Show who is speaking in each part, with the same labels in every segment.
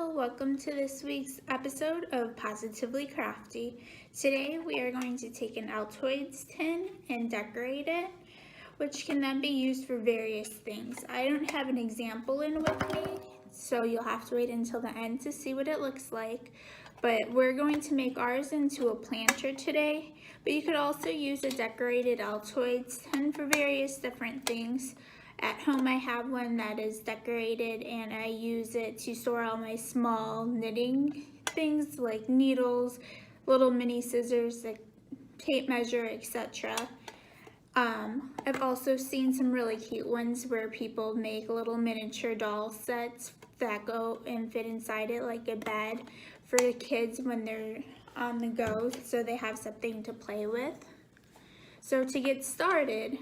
Speaker 1: Hello, welcome to this week's episode of Positively Crafty. Today we are going to take an Altoids tin and decorate it, which can then be used for various things. I don't have an example in with me, so you'll have to wait until the end to see what it looks like. But we're going to make ours into a planter today, but you could also use a decorated Altoids tin for various different things. At home I have one that is decorated and I use it to store all my small knitting things like needles, little mini scissors, like tape measure, etc. I've also seen some really cute ones where people make little miniature doll sets that go and fit inside it like a bed for the kids when they're on the go, so they have something to play with. So to get started,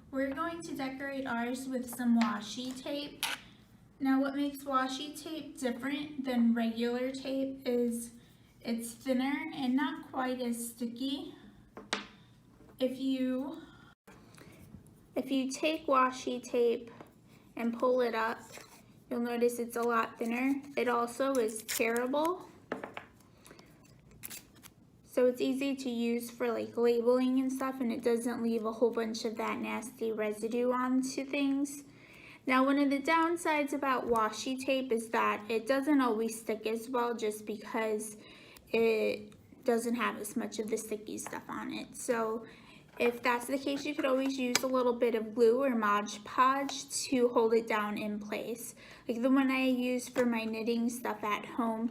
Speaker 1: we're going to decorate ours with some washi tape. Now what makes washi tape different than regular tape is it's thinner and not quite as sticky. If you take washi tape and pull it up, you'll notice it's a lot thinner. It also is tearable. So it's easy to use for like labeling and stuff, and it doesn't leave a whole bunch of that nasty residue onto things. Now one of the downsides about washi tape is that it doesn't always stick as well just because it doesn't have as much of the sticky stuff on it. So if that's the case, you could always use a little bit of glue or Mod Podge to hold it down in place. Like the one I use for my knitting stuff at home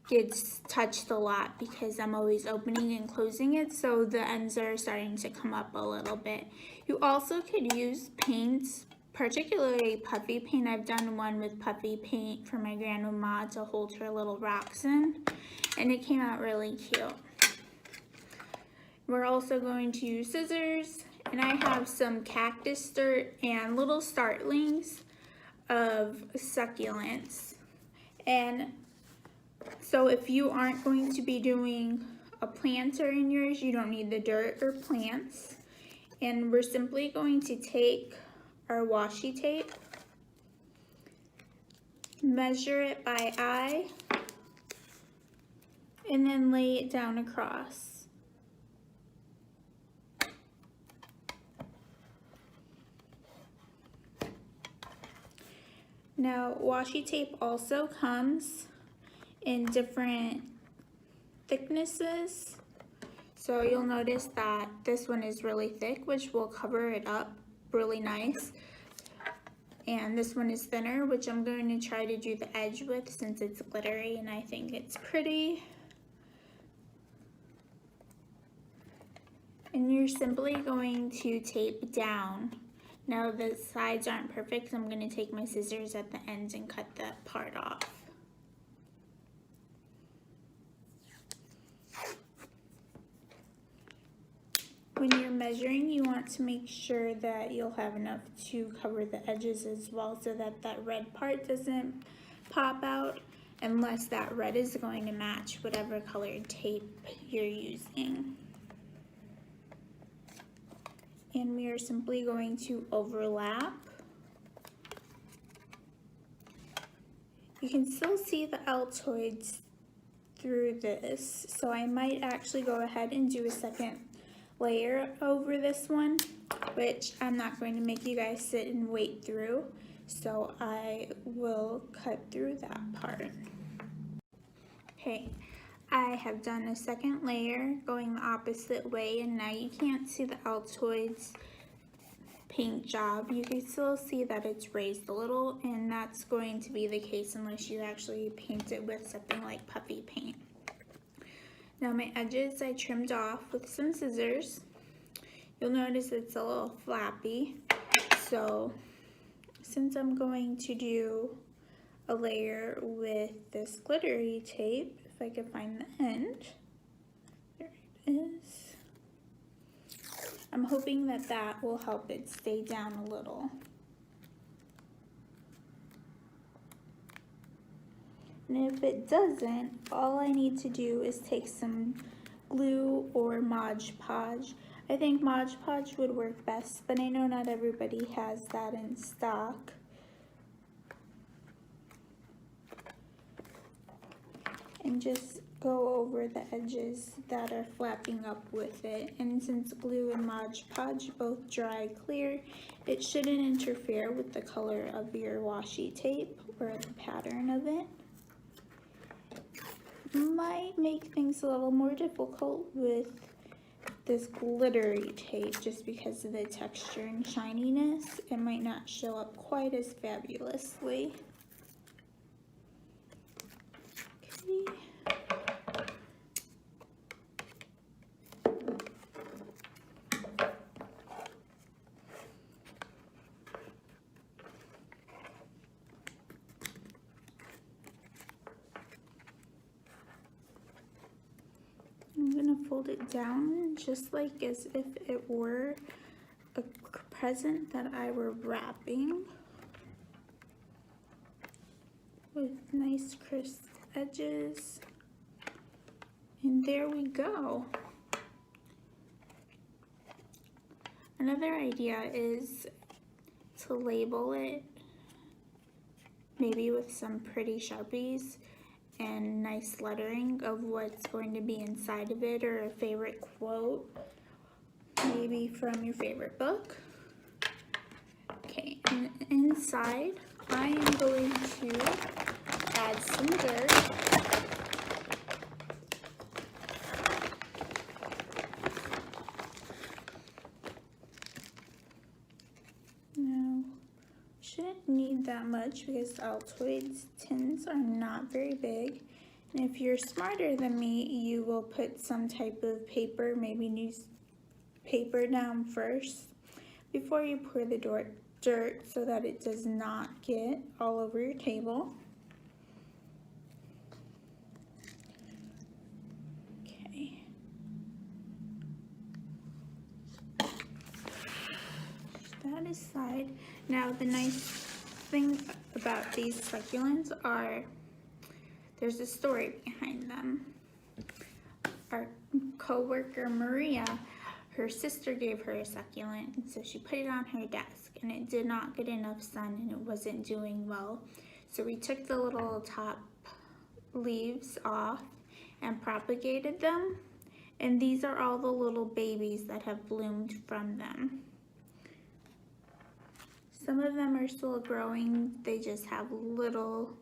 Speaker 1: gets touched a lot because I'm always opening and closing it, so the ends are starting to come up a little bit. You also could use paints, particularly puffy paint. I've done one with puffy paint for my grandma to hold her little rocks in, and it came out really cute. We're also going to use scissors, and I have some cactus dirt and little startlings of succulents. And so if you aren't going to be doing a planter in yours, you don't need the dirt or plants. And we're simply going to take our washi tape, measure it by eye, and then lay it down across. Now, washi tape also comes in different thicknesses. So you'll notice that this one is really thick, which will cover it up really nice. And this one is thinner, which I'm going to try to do the edge with since it's glittery and I think it's pretty. And you're simply going to tape down. Now the sides aren't perfect, so I'm going to take my scissors at the ends and cut that part off. When you're measuring, you want to make sure that you'll have enough to cover the edges as well so that that red part doesn't pop out, unless that red is going to match whatever colored tape you're using. And we are simply going to overlap. You can still see the Altoids through this, so I might actually go ahead and do a second layer over this one, which I'm not going to make you guys sit and wait through, so I will cut through that part. Okay, I have done a second layer going the opposite way, and now you can't see the Altoids paint job. You can still see that it's raised a little, and that's going to be the case unless you actually paint it with something like puffy paint. Now my edges I trimmed off with some scissors. You'll notice it's a little flappy. So since I'm going to do a layer with this glittery tape, if I can find the end, there it is. I'm hoping that that will help it stay down a little. And if it doesn't, all I need to do is take some glue or Mod Podge. I think Mod Podge would work best, but I know not everybody has that in stock. and just go over the edges that are flapping up with it. And since glue and Mod Podge both dry clear, it shouldn't interfere with the color of your washi tape or the pattern of it. Might make things a little more difficult with this glittery tape just because of the texture and shininess. It might not show up quite as fabulously. Okay. I'm gonna fold it down just like as if it were a present that I were wrapping, with nice crisp edges. And there we go. Another idea is to label it maybe with some pretty Sharpies and nice lettering of what's going to be inside of it, or a favorite quote, maybe from your favorite book. Okay, and inside I am going to add some dirt. Now, shouldn't need that much because Altoids tins are not very big. And if you're smarter than me, you will put some type of paper, maybe newspaper down first before you pour the dirt so that it does not get all over your table. Okay. That aside, now the nice thing about these succulents are there's a story behind them. Our co-worker Maria, her sister gave her a succulent, and so she put it on her desk, and it did not get enough sun and it wasn't doing well. So we took the little top leaves off and propagated them, and these are all the little babies that have bloomed from them. Some of them are still growing, they just have little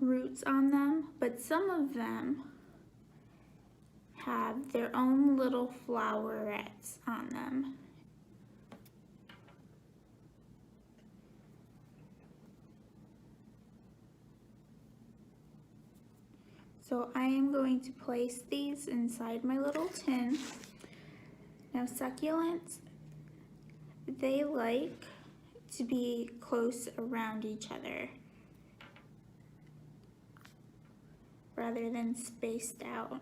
Speaker 1: roots on them, but some of them have their own little flowerets on them. So I am going to place these inside my little tin. Now succulents, they like to be close around each other rather than spaced out,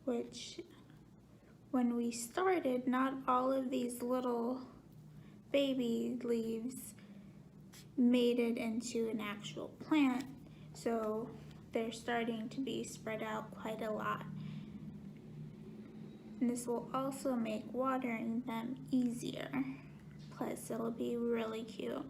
Speaker 1: which when we started, not all of these little baby leaves made it into an actual plant, so they're starting to be spread out quite a lot. And this will also make watering them easier, plus it'll be really cute.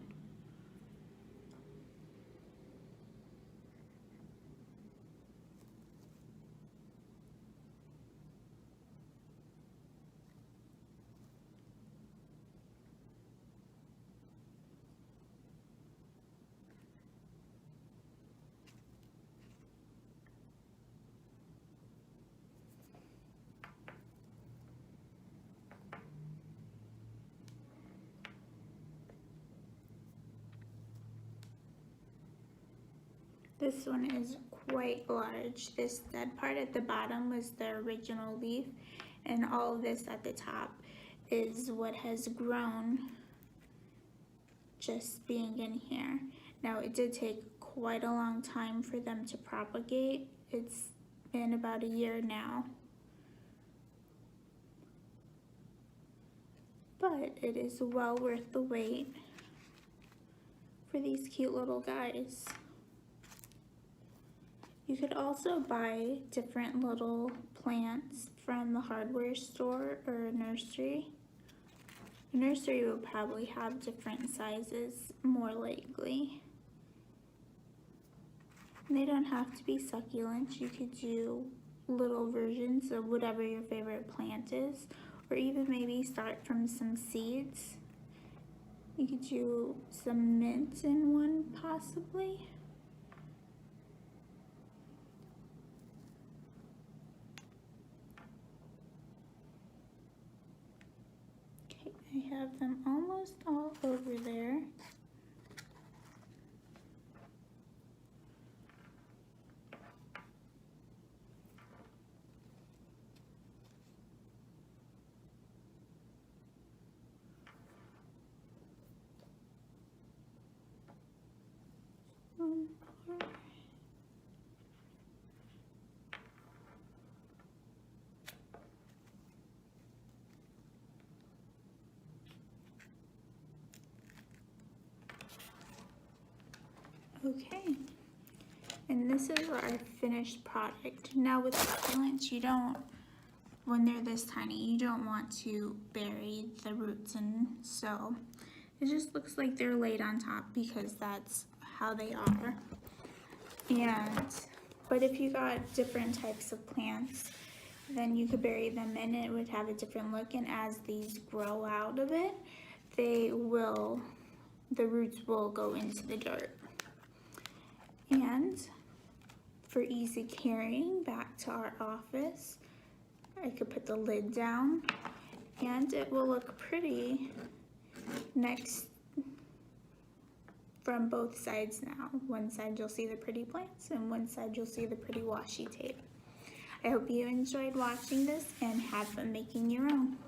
Speaker 1: This one is quite large. This dead part at the bottom was the original leaf, and all of this at the top is what has grown just being in here. Now it did take quite a long time for them to propagate. It's been about a year now. But it is well worth the wait for these cute little guys. You could also buy different little plants from the hardware store or a nursery. A nursery will probably have different sizes, more likely. They don't have to be succulents. You could do little versions of whatever your favorite plant is, or even maybe start from some seeds. You could do some mint in one possibly. Okay, I have them almost all over there. Okay, and this is our finished product. Now with succulents, you don't, when they're this tiny, you don't want to bury the roots, and so it just looks like they're laid on top because that's how they are. But if you got different types of plants, then you could bury them in it. It would have a different look, and as these grow out of it, the roots will go into the dirt. And for easy carrying back to our office, I could put the lid down and it will look pretty next from both sides now. One side you'll see the pretty plants and one side you'll see the pretty washi tape. I hope you enjoyed watching this and have fun making your own.